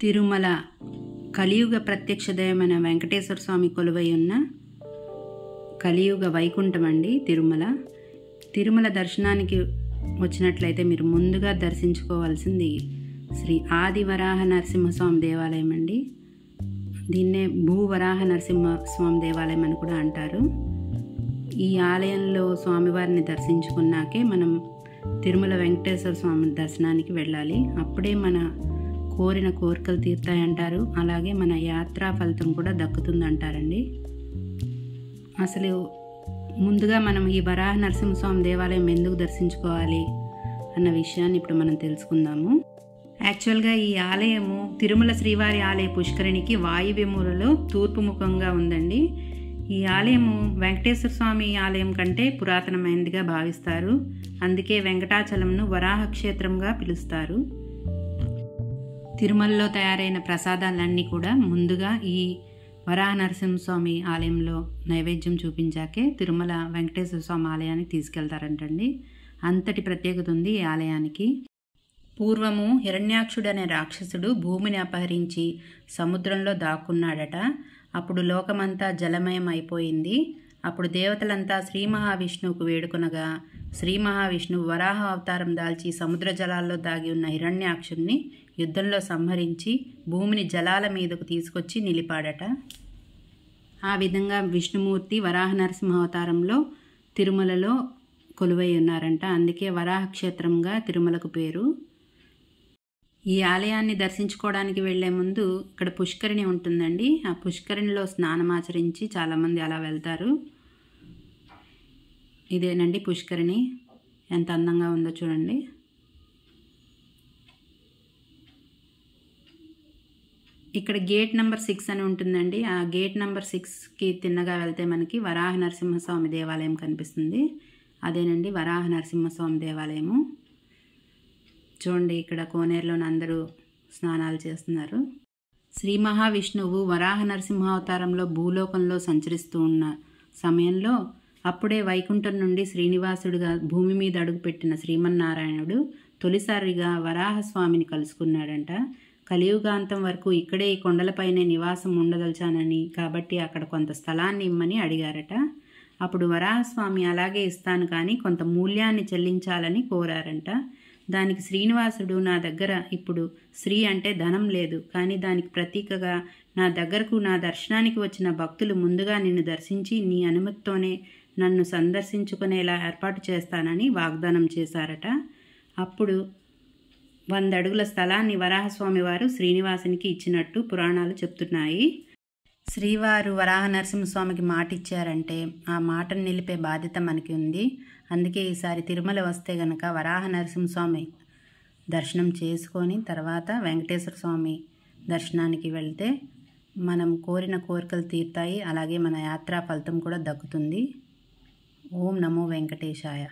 తిరుమల కలియుగ ప్రత్యక్ష దైవమైన వెంకటేశ్వర స్వామి కొలువై ఉన్న కలియుగ వైకుంఠం అండి తిరుమల దర్శనానికి వచ్చినట్లయితే మీరు ముందుగా దర్శించుకోవాల్సింది శ్రీ ఆది వరాహ నరసింహస్వామి దేవాలయం అండి. దీన్నే భూవరాహ నరసింహస్వామి దేవాలయం అని కూడా అంటారు. ఈ ఆలయంలో స్వామివారిని దర్శించుకున్నాకే మనం తిరుమల వెంకటేశ్వర స్వామి దర్శనానికి వెళ్ళాలి. అప్పుడే మన కోరిన కోరికలు తీరుతాయంటారు. అలాగే మన యాత్రా ఫలితం కూడా దక్కుతుందంటారండి. అసలు ముందుగా మనం ఈ వరాహ నరసింహస్వామి దేవాలయం ఎందుకు దర్శించుకోవాలి అన్న విషయాన్ని ఇప్పుడు మనం తెలుసుకుందాము. యాక్చువల్గా ఈ ఆలయము తిరుమల శ్రీవారి ఆలయ పుష్కరిణికి వాయువ్యమూలలో తూర్పు ముఖంగా ఉందండి. ఈ ఆలయము వెంకటేశ్వర స్వామి ఆలయం కంటే పురాతనమైనదిగా భావిస్తారు. అందుకే వెంకటాచలంను వరాహ క్షేత్రంగా పిలుస్తారు. తిరుమలలో తయారైన ప్రసాదాలన్నీ కూడా ముందుగా ఈ వరాహ నరసింహస్వామి ఆలయంలో నైవేద్యం చూపించాకే తిరుమల వెంకటేశ్వర స్వామి ఆలయానికి తీసుకెళ్తారంటండి. అంతటి ప్రత్యేకత ఉంది ఈ ఆలయానికి. పూర్వము హిరణ్యాక్షుడనే రాక్షసుడు భూమిని అపహరించి సముద్రంలో దాక్కున్నాడట. అప్పుడు లోకమంతా జలమయం అయిపోయింది. అప్పుడు దేవతలంతా శ్రీ మహావిష్ణువుకు వేడుకొనగా శ్రీ మహావిష్ణువు వరాహ అవతారం దాల్చి సముద్ర జలాల్లో దాగి ఉన్న హిరణ్యాక్షుణ్ణి యుద్ధంలో సంహరించి భూమిని జలాల మీదకు తీసుకొచ్చి నిలిపాడట. ఆ విధంగా విష్ణుమూర్తి వరాహ నరసింహ అవతారంలో తిరుమలలో కొలువై ఉన్నారంట. అందుకే వరాహ క్షేత్రంగా తిరుమలకు పేరు. ఈ ఆలయాన్ని దర్శించుకోవడానికి వెళ్లే ముందు ఇక్కడ పుష్కరిణి ఉంటుందండి. ఆ పుష్కరిణిలో స్నానమాచరించి చాలామంది అలా వెళ్తారు. ఇదేనండి పుష్కరిణి, ఎంత అందంగా ఉందో చూడండి. ఇక్కడ గేట్ నెంబర్ 6 అని ఉంటుందండి. ఆ గేట్ నెంబర్ 6కి తిన్నగా వెళ్తే మనకి వరాహ నరసింహస్వామి దేవాలయం కనిపిస్తుంది. అదేనండి వరాహ నరసింహస్వామి దేవాలయము. చూడండి, ఇక్కడ కోనేరులోని అందరూ స్నానాలు చేస్తున్నారు. శ్రీ మహావిష్ణువు వరాహ నరసింహావతారంలో భూలోకంలో సంచరిస్తూ ఉన్న సమయంలో అప్పుడే వైకుంఠం నుండి శ్రీనివాసుడిగా భూమి మీద అడుగుపెట్టిన శ్రీమన్నారాయణుడు తొలిసారిగా వరాహస్వామిని కలుసుకున్నాడంట. కలియుగాంతం వరకు ఇక్కడే ఈ కొండలపైనే నివాసం ఉండదలిచానని, కాబట్టి అక్కడ కొంత స్థలాన్ని ఇమ్మని అడిగారట. అప్పుడు వరాహస్వామి అలాగే ఇస్తాను కానీ కొంత మూల్యాన్ని చెల్లించాలని కోరారంట. దానికి శ్రీనివాసుడు, నా దగ్గర ఇప్పుడు శ్రీ అంటే ధనం లేదు, కానీ దానికి ప్రతీకగా నా దగ్గరకు నా దర్శనానికి వచ్చిన భక్తులు ముందుగా నిన్ను దర్శించి నీ అనుమతితోనే నన్ను సందర్శించుకునేలా ఏర్పాటు చేస్తానని వాగ్దానం చేశారట. అప్పుడు 100 అడుగుల స్థలాన్ని వరాహస్వామి వారు శ్రీనివాసునికి ఇచ్చినట్టు పురాణాలు చెప్తున్నాయి. శ్రీవారు వరాహ నరసింహస్వామికి మాట ఇచ్చారంటే ఆ మాటను నిలిపే బాధ్యత మనకి ఉంది. అందుకే ఈసారి తిరుమల వస్తే గనక వరాహ నరసింహస్వామి దర్శనం చేసుకొని తర్వాత వెంకటేశ్వర స్వామి దర్శనానికి వెళ్తే మనం కోరిన కోరికలు తీరుతాయి. అలాగే మన యాత్రా ఫలితం కూడా దక్కుతుంది. ఓం నమో వెంకటేశాయ.